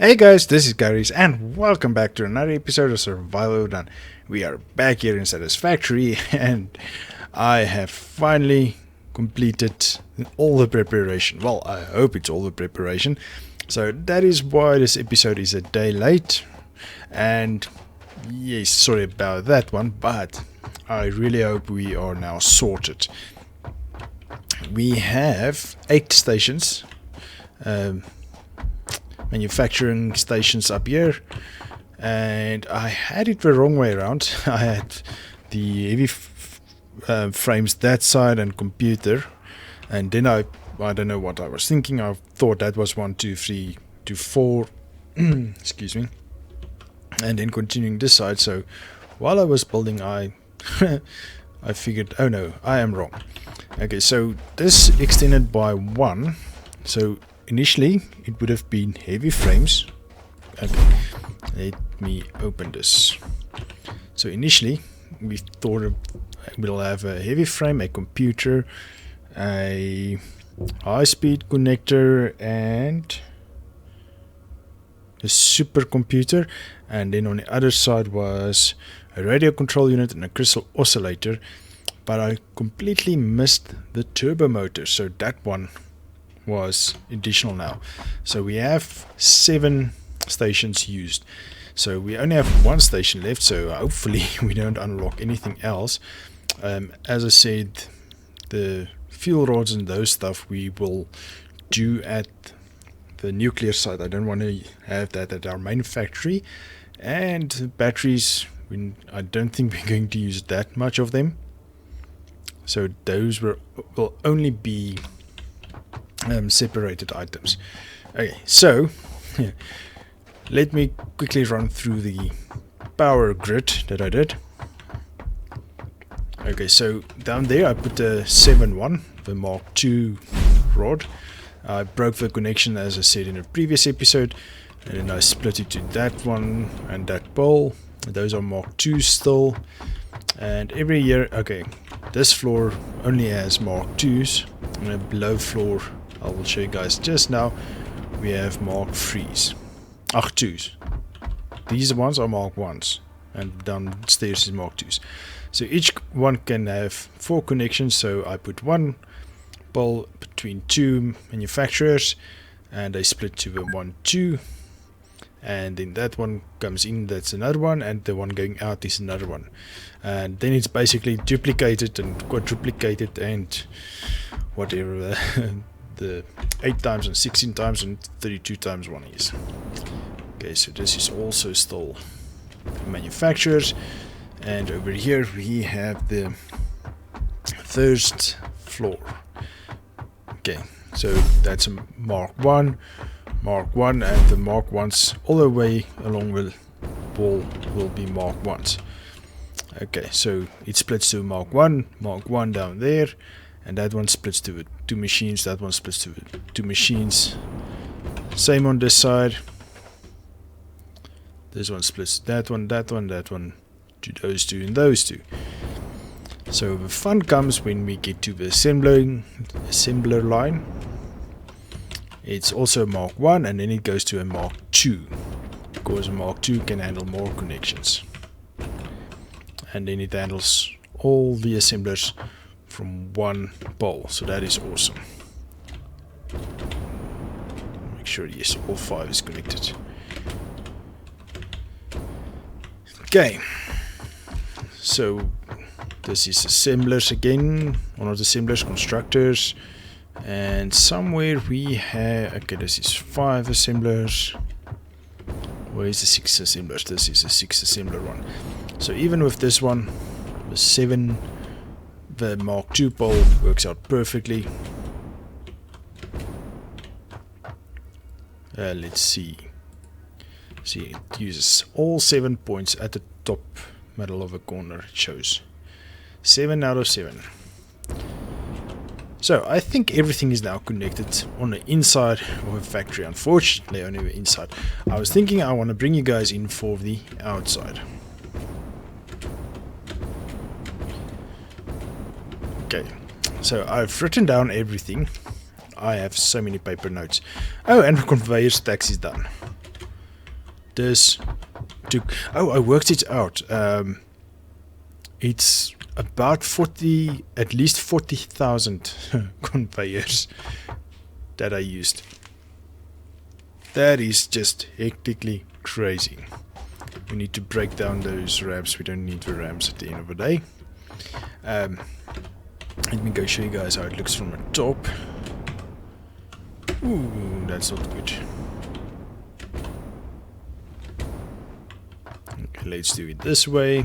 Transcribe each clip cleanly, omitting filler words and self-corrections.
Hey guys, this is Garies and welcome back to another episode of Survival Done. We are back here in Satisfactory and I have finally completed all the preparation. Well, I hope it's all the preparation. So that is why this episode is a day late. And yes, sorry about that one, but I really hope we are now sorted. We have 8 stations. Manufacturing stations up here, and I had it the wrong way around. I had the heavy frames that side and computer, and then I don't know what I was thinking. I thought that was 1, 2, 3 to 4 excuse me, and then continuing this side. So while I was building, I I figured, oh no, I am wrong. Okay, so this extended by 1, so initially it would have been heavy frames. Okay, let me open this. So initially we thought we'll have a heavy frame, a computer, a high-speed connector, and a supercomputer, and then on the other side was a radio control unit and a crystal oscillator. But I completely missed the turbo motor, so that one was additional now. So we have 7 stations used. So we only have 1 station left, so hopefully we don't unlock anything else. As I said, the fuel rods and those stuff we will do at the nuclear site. I don't want to have that at our main factory. And batteries, I don't think we're going to use that much of them. So those will only be separated items. Okay, so let me quickly run through the power grid that I did. Okay, so down there I put the 7-1, the Mark II rod. I broke the connection as I said in a previous episode, and then I split it to that one and that pole. Those are Mark II still. And every year, okay, this floor only has Mark IIs, and a below floor I will show you guys just now, we have Mark IIIs. Ach, 2s. These ones are Mark 1s, and downstairs is Mark 2s. So each one can have 4 connections, so I put 1 pole between 2 manufacturers, and I split to the 1, 2. And then that one comes in, that's another one, and the one going out is another one. And then it's basically duplicated and quadruplicated and whatever the 8 times and 16 times and 32 times one is. Okay, so this is also still manufacturers, and over here we have the first floor. Okay, so that's a Mark 1, and the Mark 1s all the way along the wall will be Mark 1s. Okay, so it splits to Mark 1 down there, and that one splits to 2 machines, that one splits to 2 machines. Same on this side. This one splits that one, to those 2 and those 2. So the fun comes when we get to the assembler line. It's also Mark 1, and then it goes to a Mark 2, because a Mark 2 can handle more connections. And then it handles all the assemblers from 1 pole, so that is awesome. Make sure, yes, all 5 is connected. Okay, so this is assemblers again, or not assemblers, constructors. And somewhere we have, okay, this is 5 assemblers. Where is the 6 assemblers? This is a 6 assembler one. So even with this one, the 7, the Mark II pole works out perfectly. Let's see. See, it uses all 7 points at the top middle of a corner. It shows 7 out of 7. So I think everything is now connected on the inside of a factory. Unfortunately, only the inside. I was thinking I want to bring you guys in for the outside. Okay, so I've written down everything. I have so many paper notes. Oh, and the conveyor stacks is done. this took... Oh, I worked it out. It's about 40, at least 40,000 conveyors that I used. That is just hectically crazy. We need to break down those ramps. We don't need the ramps at the end of the day. Let me go show you guys how it looks from the top. Ooh, that's not good. Okay, let's do it this way.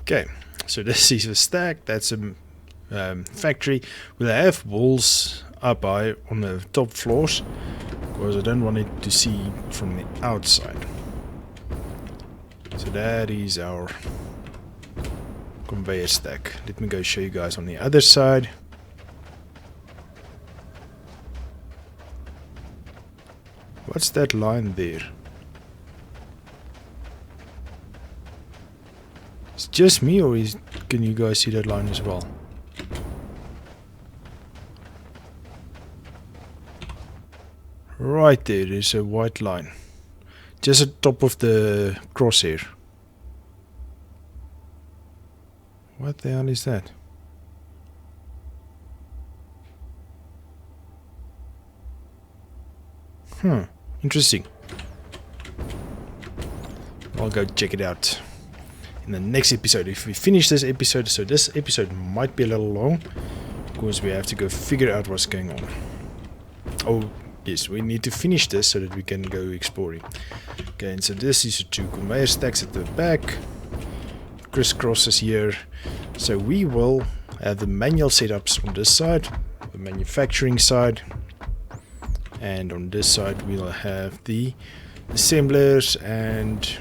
Okay, so this is a stack. That's a factory. We'll have walls up high on the top floors because I don't want it to see from the outside. So that is our conveyor stack. Let me go show you guys on the other side. What's that line there? It's just me, or can you guys see that line as well? Right there's a white line. Just at the top of the crosshair. What the hell is that? Interesting. I'll go check it out in the next episode if we finish this episode. So this episode might be a little long because we have to go figure out what's going on. Oh yes, we need to finish this so that we can go exploring. Okay, and so this is the two conveyor stacks at the back, crisscrosses here. So we will have the manual setups on this side, the manufacturing side, and on this side we'll have the assemblers, and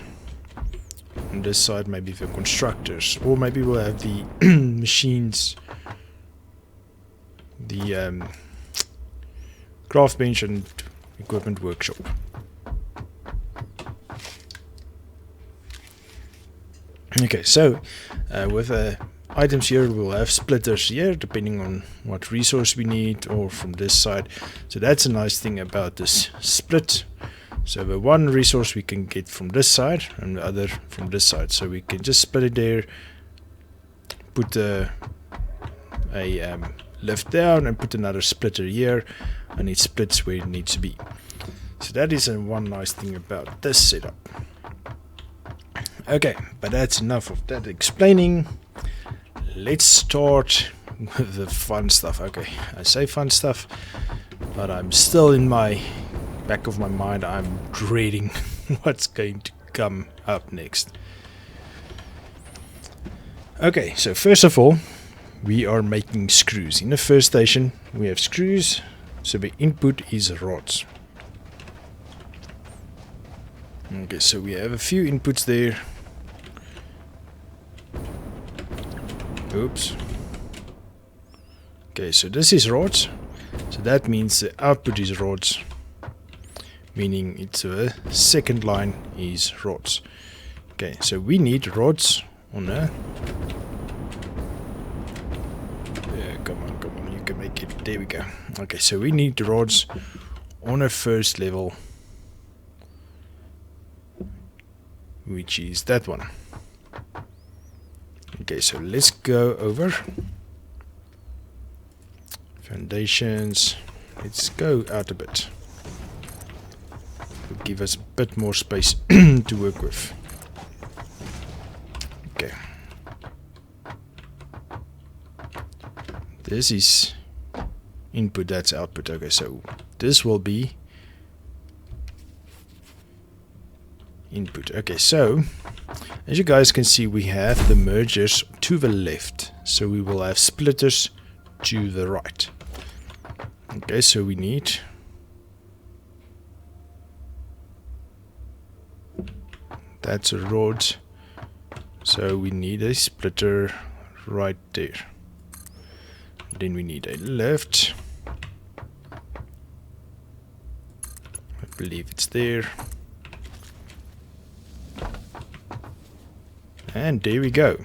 on this side maybe the constructors, or maybe we'll have the machines, the craft bench and equipment workshop. Okay, so with items here we'll have splitters here depending on what resource we need, or from this side. So that's a nice thing about this split. So the one resource we can get from this side and the other from this side. So we can just split it there, put a lift down and put another splitter here, and it splits where it needs to be. So that is one nice thing about this setup. Okay, but that's enough of that explaining. Let's start with the fun stuff. Okay, I say fun stuff, but I'm still in my back of my mind, I'm dreading what's going to come up next. Okay, so first of all, we are making screws. In the first station, we have screws, so the input is rods. Okay, so we have a few inputs there. Oops. Okay, so this is rods, so that means the output is rods, meaning it's a second line is rods. Okay, so we need rods on a... Yeah, come on, you can make it. There we go. Okay, so we need rods on a first level, which is that one. Okay, so let's go over foundations. Let's go out a bit. It'll give us a bit more space to work with. Okay. This is input, that's output. Okay, so this will be input. Okay, so as you guys can see, we have the mergers to the left, so we will have splitters to the right. Okay, so we need that's a rod, so we need a splitter right there. Then we need a left. I believe it's there. And there we go.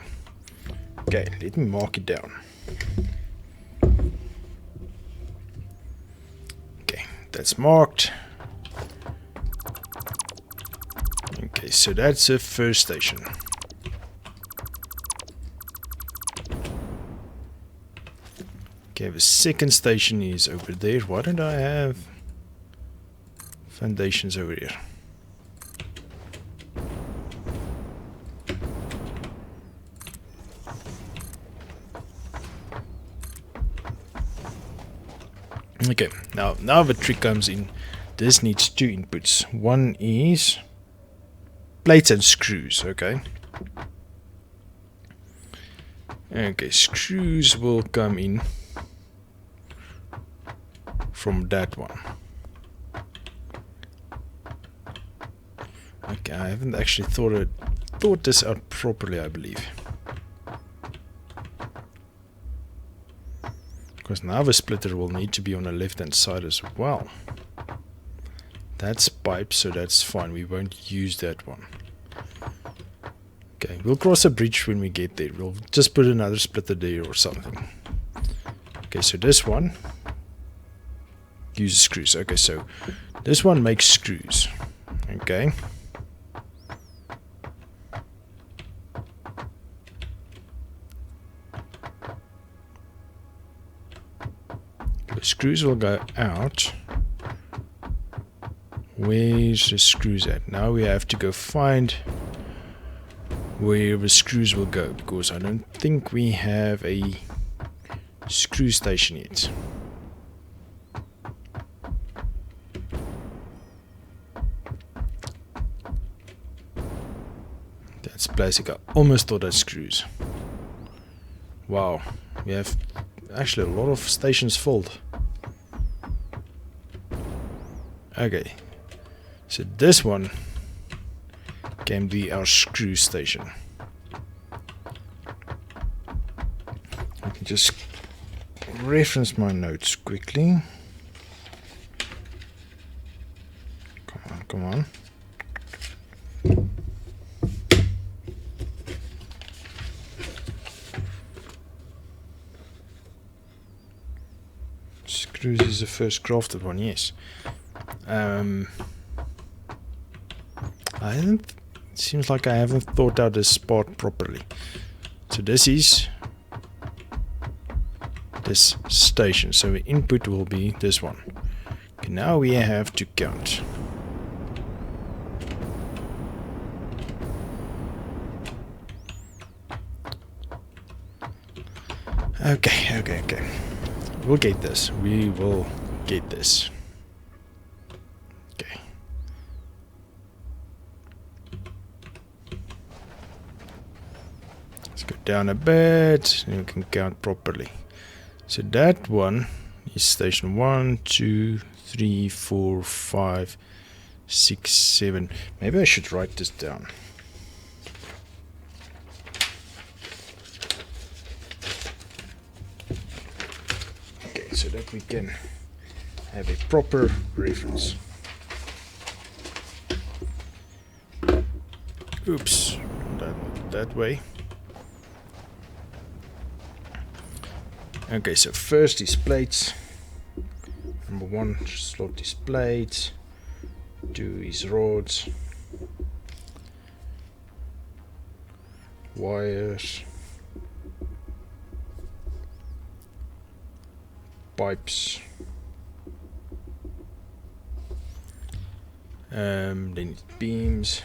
Okay, let me mark it down. Okay, that's marked. Okay, so that's the first station. Okay, the second station is over there. Why don't I have foundations over here? Okay, now the trick comes in. This needs two inputs. One is plates and screws, okay? Okay, screws will come in from that one. Okay, I haven't actually thought this out properly, I believe. Because now the splitter will need to be on the left hand side as well. That's pipe, so that's fine. We won't use that one. Okay, we'll cross a bridge when we get there. We'll just put another splitter there or something. Okay, so this one uses screws. Okay, so this one makes screws. Okay. The screws will go out. Where's the screws at? Now we have to go find where the screws will go, because I don't think we have a screw station yet. That's plastic. I almost thought that's screws. Wow, we have actually a lot of stations filled. Okay, so this one can be our screw station. I can just reference my notes quickly. Come on. Screws is the first crafted one, yes. It seems like I haven't thought out this part properly. So this is this station. So the input will be this one. Okay, now we have to count. Okay. We'll get this. We will get this. Okay. Let's go down a bit and we can count properly. So that one is station 1, 2, 3, 4, 5, 6, 7. Maybe I should write this down. So that we can have a proper reference. Oops, that way. Okay, so first is plates. Number 1 slot is plates. 2 is rods. Wires. Pipes, then it's beams,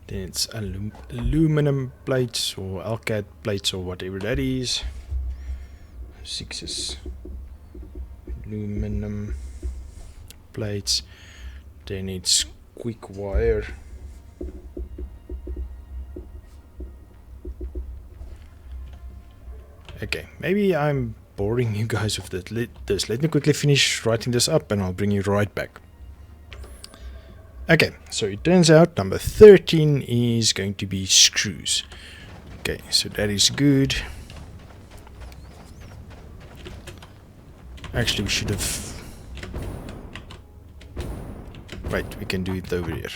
then it's aluminum plates or alcat plates or whatever that is. 6 is aluminum plates, then it's quick wire. Okay, maybe I'm boring you guys with this. Let me quickly finish writing this up and I'll bring you right back. Okay, so it turns out number 13 is going to be screws. Okay, so that is good. Actually, we should have Wait, we can do it over here.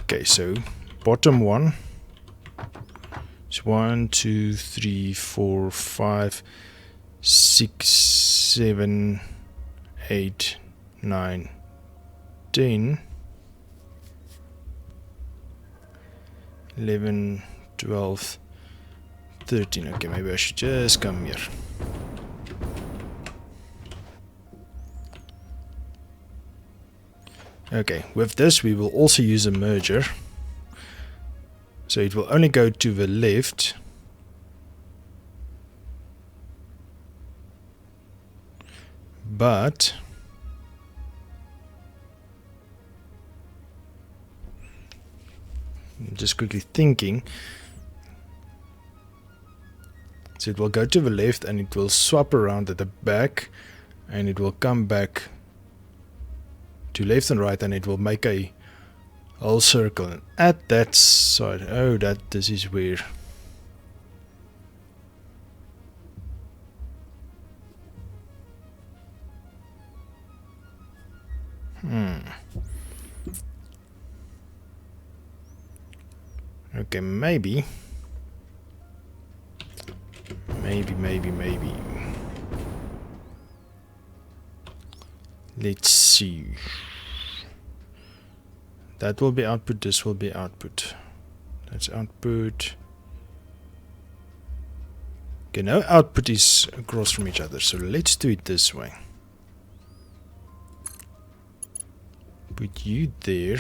Okay, so bottom one is 1, 2, 3, 4, 5, 6, 7, 8, 9, 10, 11, 12, 13. Okay, maybe I should just come here. Okay, with this we will also use a merger. So it will only go to the left. But I'm just quickly thinking. So it will go to the left and it will swap around at the back and it will come back to left and right and it will make a whole circle. And at that side, oh, this is weird. Okay, maybe. Let's see. That will be output, this will be output. That's output. Okay, now output is across from each other, so let's do it this way. Put you there.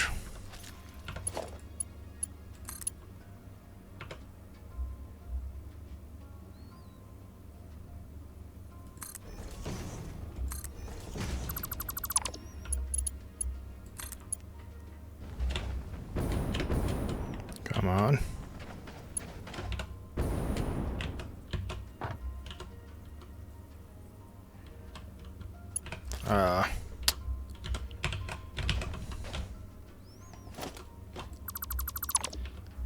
Come on.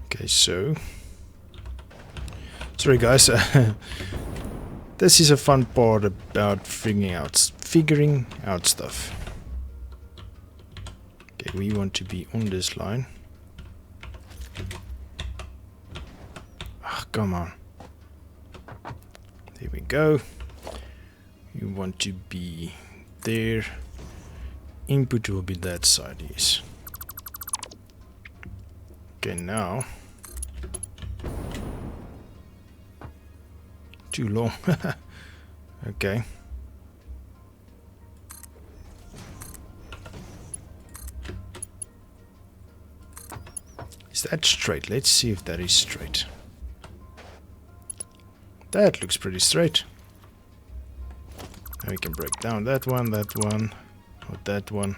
Okay, so sorry guys, this is a fun part about figuring out stuff. Okay, we want to be on this line. Come on. There we go. You want to be there. Input will be that side, yes. Okay, now. Too long. Okay. Is that straight? Let's see if that is straight. That looks pretty straight. Now we can break down that one, or that one.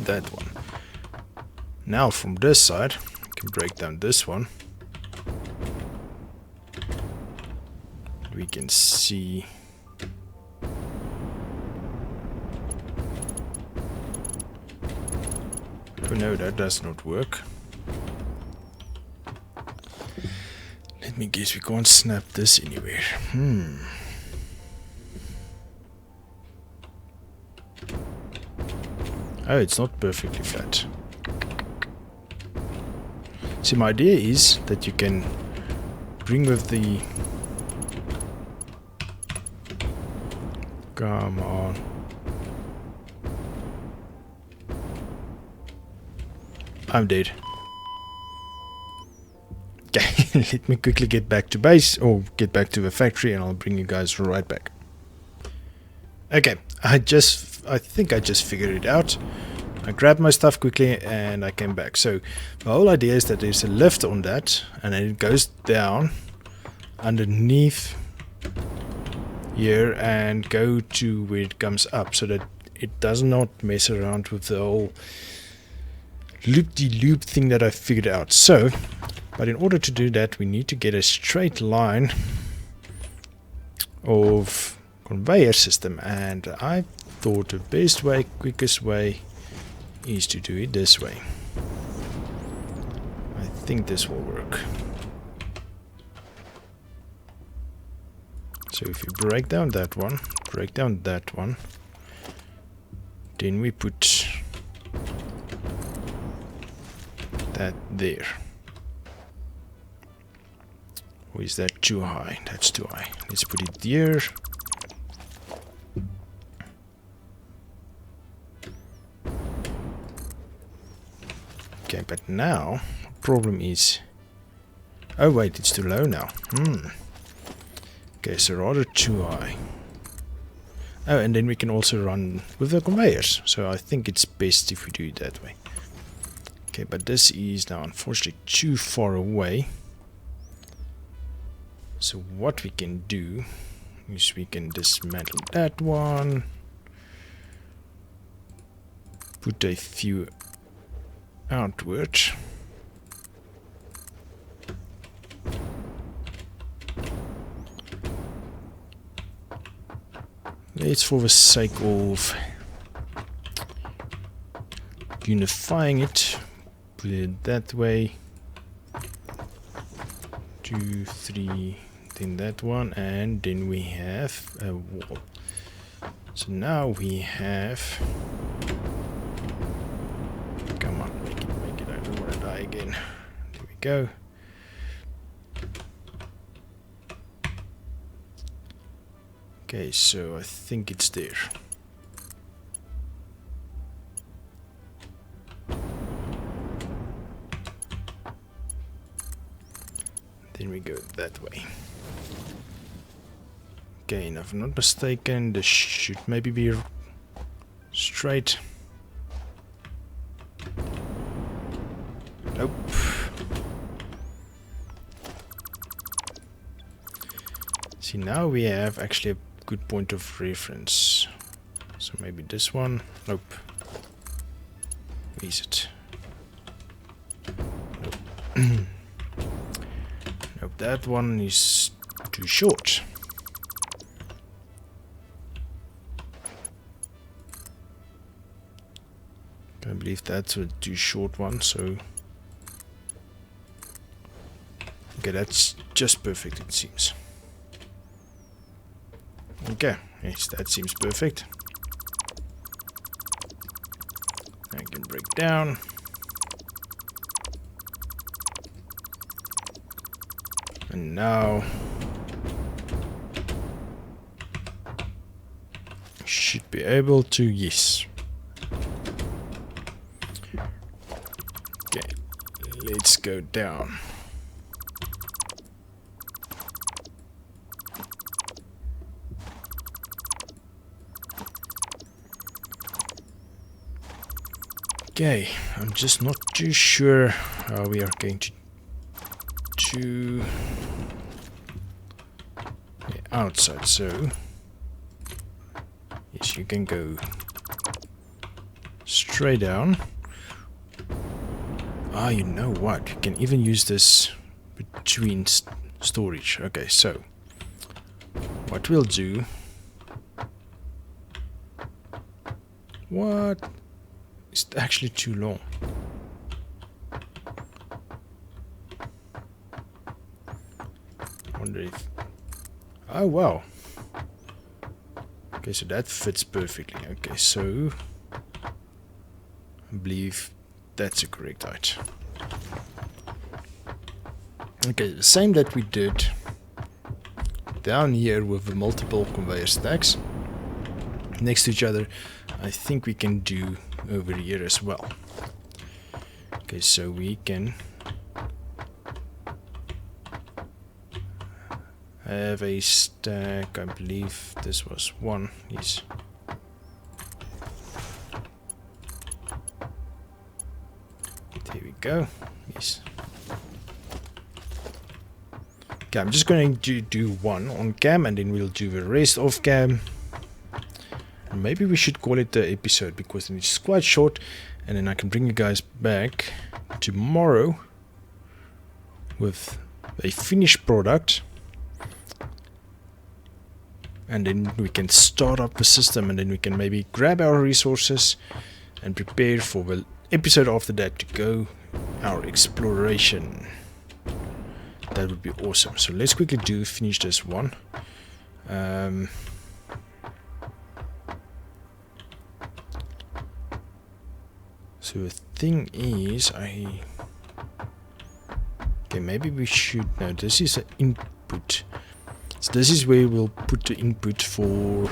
That one. Now from this side, we can break down this one. We can see. Oh no, that does not work. Let me guess, we can't snap this anywhere. Oh, it's not perfectly flat. See, my idea is that you can bring with the... Come on. I'm dead. Okay, let me quickly get back to base, or get back to the factory, and I'll bring you guys right back. Okay, I think I just figured it out. I grabbed my stuff quickly and I came back. So the whole idea is that there's a lift on that, and then it goes down underneath here and go to where it comes up, so that it does not mess around with the whole loop-de-loop thing that I figured out. So, but in order to do that, we need to get a straight line of conveyor system, and I thought the best way, quickest way, is to do it this way. I think this will work. So if we break down that one, then we put that there. Or is that too high? That's too high. Let's put it there. Okay, but now the problem is, oh wait, it's too low now. Okay, so rather too high. Oh, and then we can also run with the conveyors. So I think it's best if we do it that way. Okay, but this is now unfortunately too far away. So what we can do is we can dismantle that one. Put a few outward. Let's, for the sake of unifying it, put it that way. 2, 3, then that one, and then we have a wall. So now we have, come on, make it, I don't want to die again. There we go. Okay, so I think it's there. Then we go that way. Okay, and if I'm not mistaken, this should maybe be straight. Nope. See, now we have actually a good point of reference. So maybe this one. Nope. Where is it? Nope. Nope, that one is too short. I believe that's a too short one, so okay, that's just perfect, it seems. Okay, yes, that seems perfect. I can break down. And now should be able to, yes. Okay, let's go down. Okay, I'm just not too sure how we are going to do the outside. So yes, you can go straight down. Ah, you know what? You can even use this between storage. Okay, so what we'll do. What? It's actually too long. Wonder if. Oh wow. Okay, so that fits perfectly. Okay, so I believe that's a correct height. Okay, the same that we did down here with the multiple conveyor stacks next to each other, I think we can do over here as well. Okay, so we can have a stack. I believe this was one. Yes. There we go. Yes. Okay, I'm just going to do one on cam and then we'll do the rest off cam. And maybe we should call it the episode because it's quite short, and then I can bring you guys back tomorrow with a finished product. And then we can start up the system and then we can maybe grab our resources and prepare for the episode after that to go our exploration. That would be awesome. So let's quickly finish this one. So the thing is, okay, maybe we should. No, this is an input. So this is where we'll put the input for,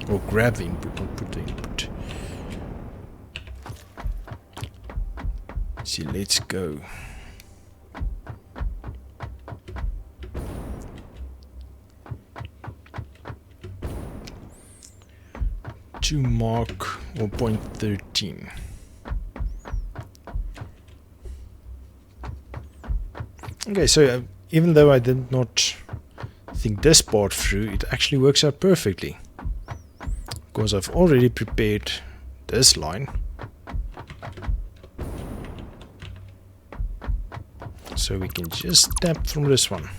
or grab the input, not put the input. See, let's go. To mark or point 13. Okay, so even though I did not think this part through, it actually works out perfectly. Because I've already prepared this line. So we can just tap from this one.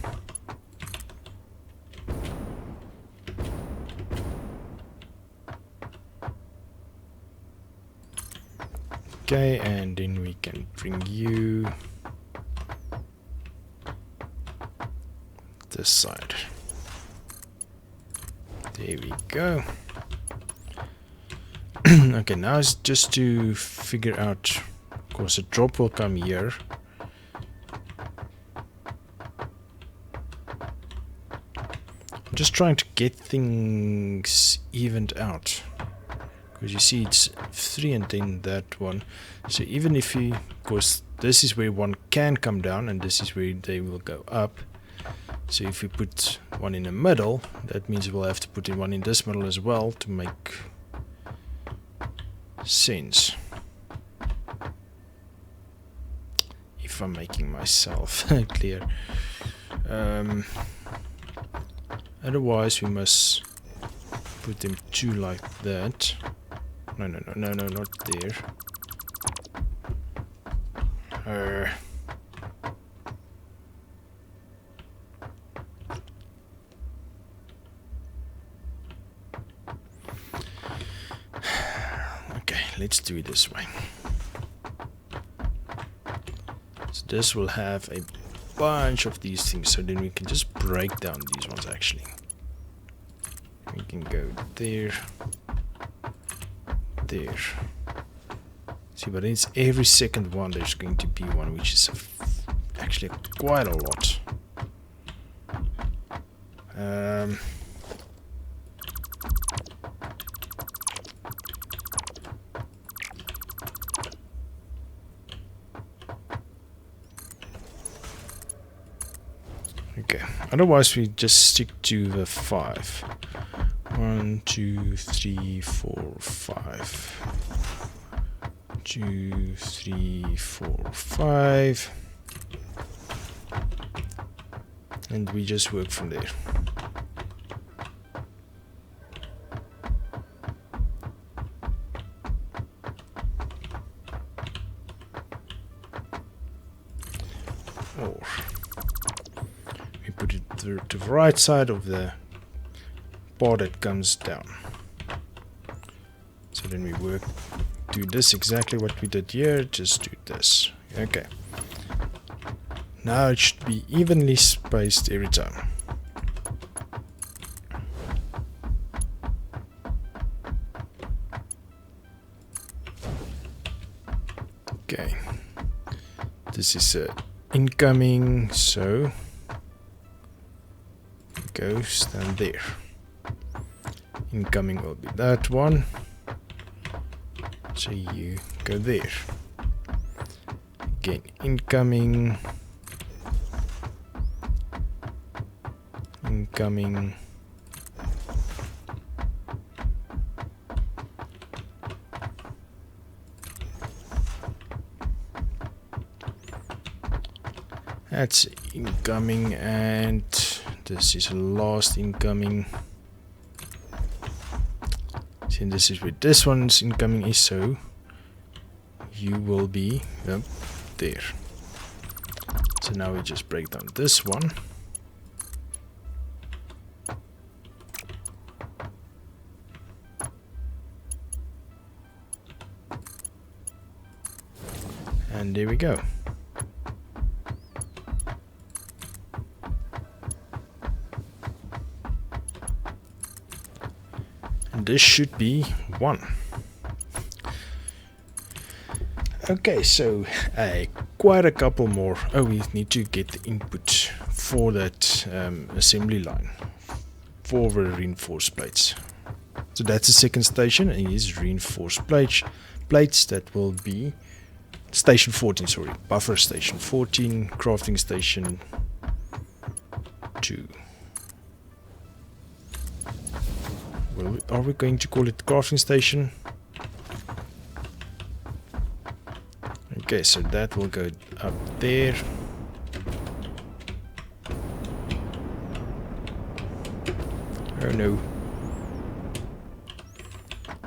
Okay, and then we can bring you this side. There we go. Okay, now it's just to figure out, of course, a drop will come here. I'm just trying to get things evened out. Because you see it's 3 and then that one. So even if you, of course, this is where one can come down and this is where they will go up. So if we put one in the middle, that means we'll have to put in one in this middle as well to make sense. If I'm making myself clear. Otherwise we must put them two like that. No, not there. Okay, let's do it this way. So this will have a bunch of these things, so then we can just break down these ones actually. We can go there. There. See, but it's every second one there's going to be one, which is actually quite a lot. Okay, otherwise we just stick to the 5. 1, 2, 3, 4, 5. 2, 3, 4, 5. And we just work from there. Or we put it to the right side of the part that comes down. So then we do this exactly what we did here, just do this. Okay. Now it should be evenly spaced every time. Okay. This is incoming, so go stand there. Incoming will be that one. So you go there. Again, incoming. Incoming. That's incoming, and this is last incoming. See, this is where this one's incoming is, so you will be up there. So now we just break down this one. And there we go. this should be 1. Okay, so quite a couple more. Oh, we need to get the input for that assembly line for the reinforced plates. So that's the second station, and here's reinforced plates. That will be station 14, sorry, buffer station 14, crafting station 2. Well, are we going to call it crafting station? Okay, so that will go up there. Oh no.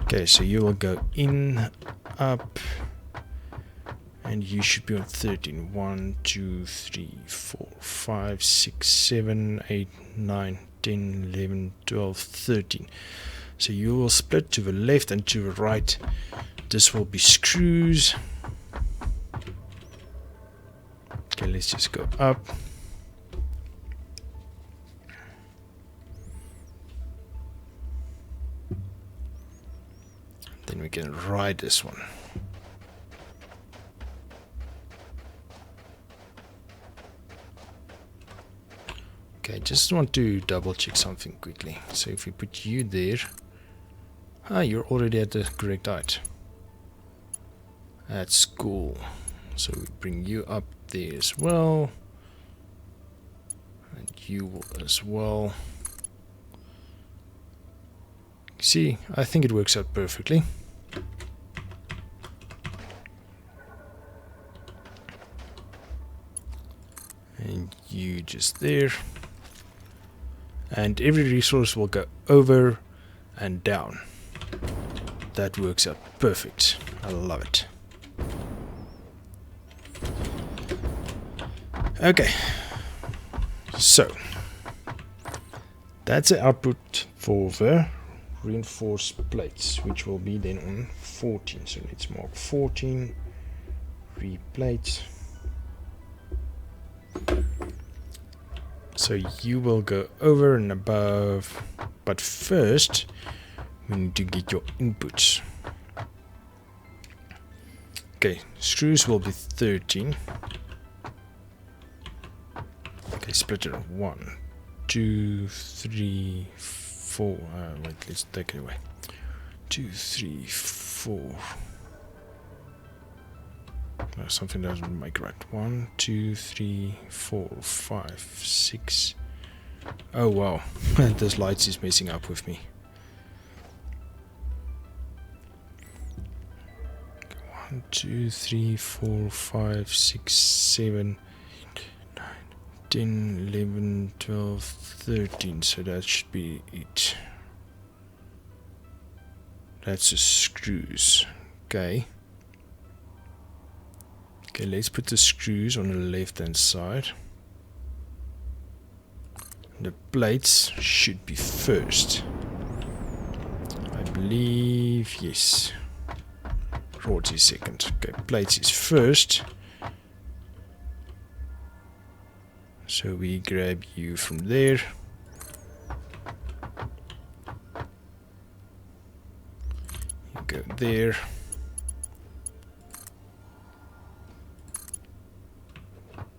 Okay, so you will go in, up, and you should be on 13. 1, 2, 3, 4, 5, 6, 7, 8, 9, 10, 11, 12, 13. So you will split to the left and to the right. This will be screws. Okay, let's just go up. Then we can ride this one. Okay, just want to double check something quickly. So if we put you there, you're already at the correct height. That's cool. So we bring you up there as well, and you as well. See, I think it works out perfectly. And you just there. And every resource will go over and down. That works out perfect. I love it. Okay, so that's the output for the reinforced plates, which will be then on 14. So let's mark 14 replates. So you will go over and above, but first we need to get your inputs. Okay, screws will be 13. Okay, splitter 1, 2, 3, 4. Wait, let's take it away. 2, 3, 4. No, something doesn't make right. 1, 2, 3, 4, 5, 6. Oh wow, this lights is messing up with me. 1, 2, 3, 4, 5, 6, 7, 9, 10, 11, 12, 13. So that should be it. That's the screws. Okay. Okay, let's put the screws on the left hand side. The plates should be first. I believe, yes. Rods is second. Okay, plates is first. So we grab you from there. You go there.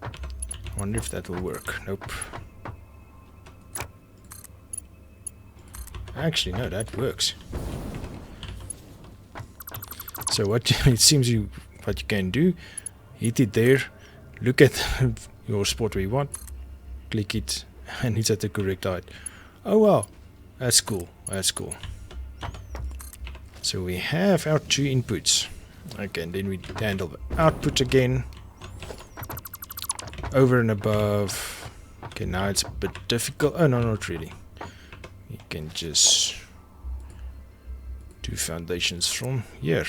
I wonder if that will work. Nope. Actually, no, that works. So what it seems what you can do, hit it there, look at your spot where you want, click it, and it's at the correct height. Oh wow, that's cool. That's cool. So we have our 2 inputs. Okay, and then we handle the output again. Over and above. Okay, now it's a bit difficult. Oh no, not really. You can just do foundations from here.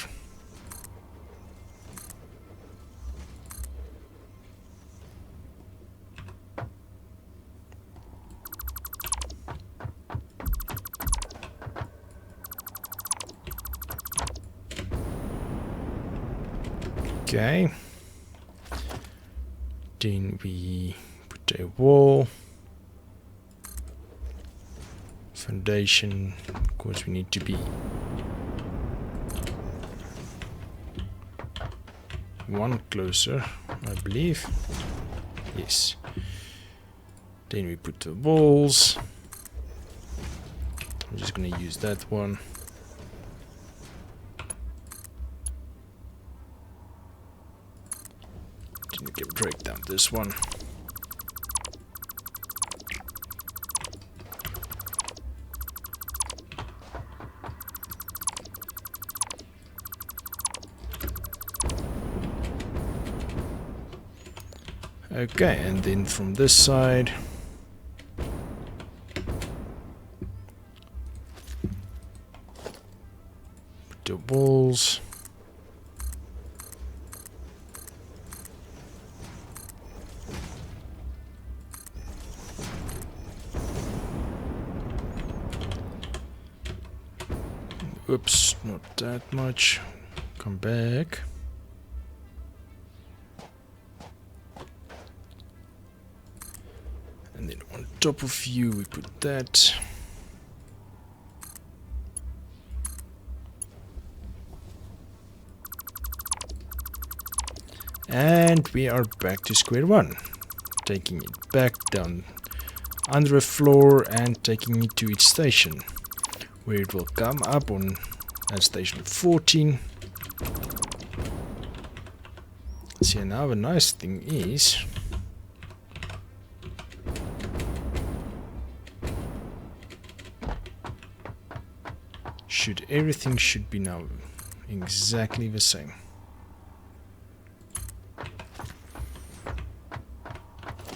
Okay. Then we put a wall. Foundation, of course, we need to be one closer, I believe. Yes. Then we put the walls. I'm just going to use that one. Then we can break down this one. Okay, and then from this side, put the walls. Oops, not that much. Come back. And then on top of you, we put that. And we are back to square one. Taking it back down under a floor and taking it to its station, where it will come up on at station 14. See, now the nice thing is, everything should be now exactly the same.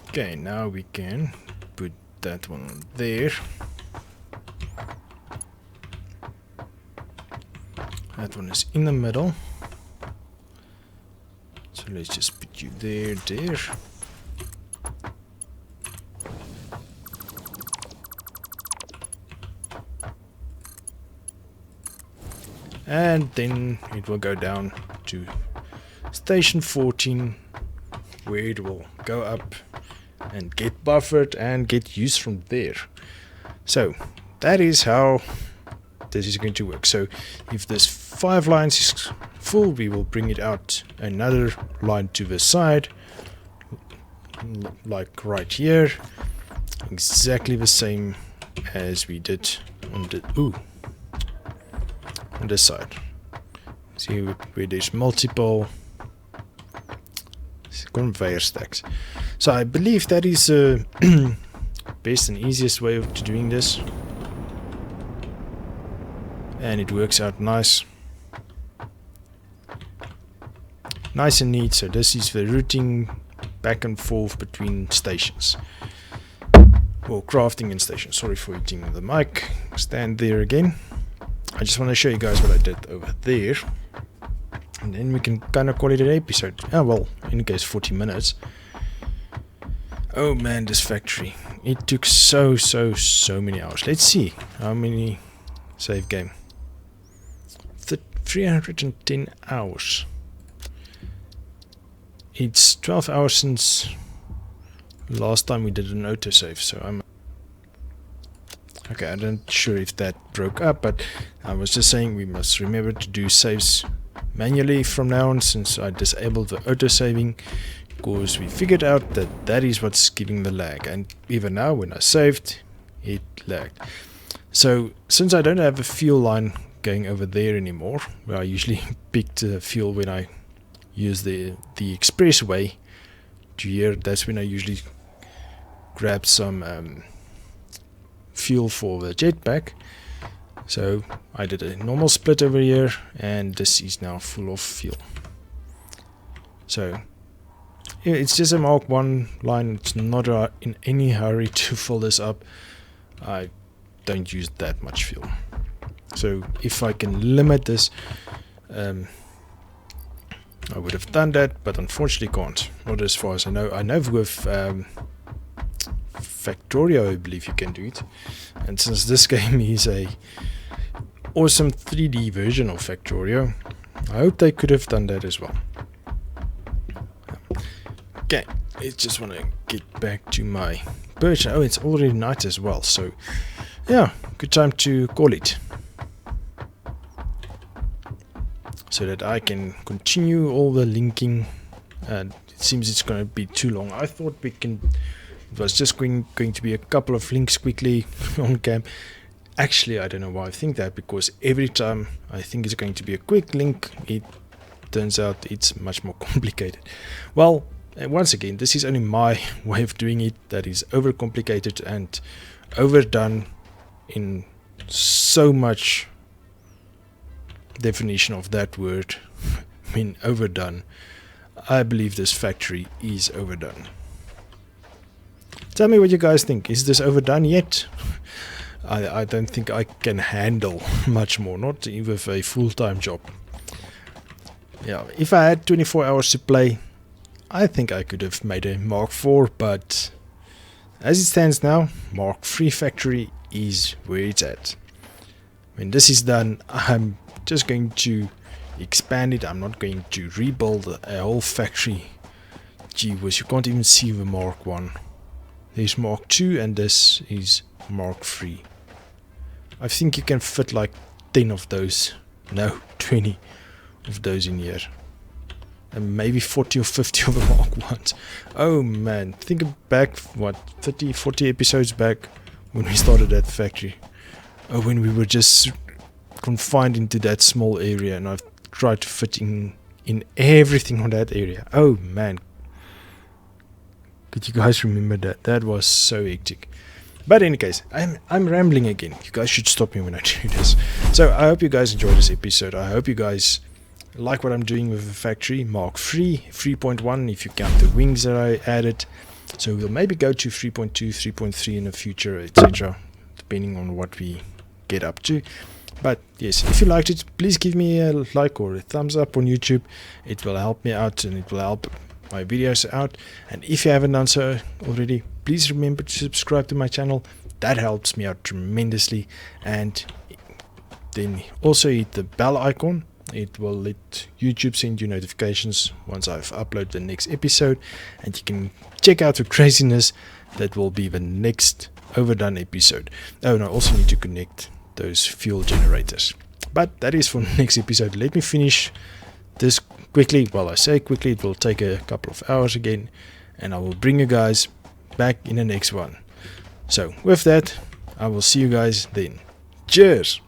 Okay, now we can put that one on there. That one is in the middle. So let's just put you there. And then it will go down to station 14, where it will go up and get buffered and get used from there. So that is how this is going to work. So if this 5 lines is full, we will bring it out another line to the side, like right here, exactly the same as we did on the on this side. See where there's multiple conveyor stacks. So I believe that is best and easiest way of doing this, and it works out nice and neat. So this is the routing back and forth between stations, or crafting and stations. Sorry for hitting the mic stand there again. I just want to show you guys what I did over there, and then we can kind of call it an episode. Oh well, in case 40 minutes. Oh man, this factory, it took so many hours. Let's see how many save game. 310 hours. It's 12 hours since last time we did an autosave, so I'm okay. I'm not sure if that broke up, but I was just saying we must remember to do saves manually from now on, since I disabled the autosaving, because we figured out that that is what's giving the lag, and even now when I saved, it lagged. So since I don't have a fuel line going over there anymore, where I usually picked fuel when I use the expressway to here, that's when I usually grab some fuel for the jetpack. So I did a normal split over here, and this is now full of fuel. So it's just a Mark 1 line. It's not in any hurry to fill this up. I don't use that much fuel. So if I can limit this, I would have done that, but unfortunately can't. Not as far as I know. I know with Factorio, I believe you can do it. And since this game is a awesome 3D version of Factorio, I hope they could have done that as well. Okay, I just want to get back to my perch. Oh, it's already night as well, so yeah, good time to call it, so that I can continue all the linking. And it seems it's going to be too long. I thought it was just going to be a couple of links quickly on cam. Actually, I don't know why I think that, because every time I think it's going to be a quick link, it turns out it's much more complicated. Well, once again, this is only my way of doing it that is overcomplicated and overdone in so much definition of that word. I mean, overdone. I believe this factory is overdone. Tell me what you guys think. Is this overdone yet? I don't think I can handle much more, not even with a full-time job. Yeah, if I had 24 hours to play, I think I could have made a Mark IV, but as it stands now, Mark III Factory is where it's at. When this is done, I'm just going to expand it. I'm not going to rebuild a whole factory. Gee whiz, you can't even see the Mark I. There's Mark II and this is Mark III. I think you can fit like 10 of those, no, 20 of those in here. And maybe 40 or 50 of the Mark Is. Oh man, think back, what, 30, 40 episodes back when we started that factory. Oh, when we were just confined into that small area and I've tried to fit in everything on that area. Oh man. Could you guys remember that? That was so hectic. But in any case, I'm rambling again. You guys should stop me when I do this. So I hope you guys enjoyed this episode. I hope you guys like what I'm doing with the factory. Mark III, 3.1 if you count the wings that I added. So we'll maybe go to 3.2, 3.3 in the future, etc. Depending on what we get up to. But yes, if you liked it, please give me a like or a thumbs up on YouTube. It will help me out and it will help my videos out. And if you haven't done so already, please remember to subscribe to my channel. That helps me out tremendously. And then also hit the bell icon. It will let YouTube send you notifications once I've uploaded the next episode, and you can check out the craziness that will be the next overdone episode. Oh, and I also need to connect those fuel generators. But that is for the next episode. Let me finish this quickly. Well, I say quickly, it will take a couple of hours again, and I will bring you guys back in the next one. So with that, I will see you guys then. Cheers!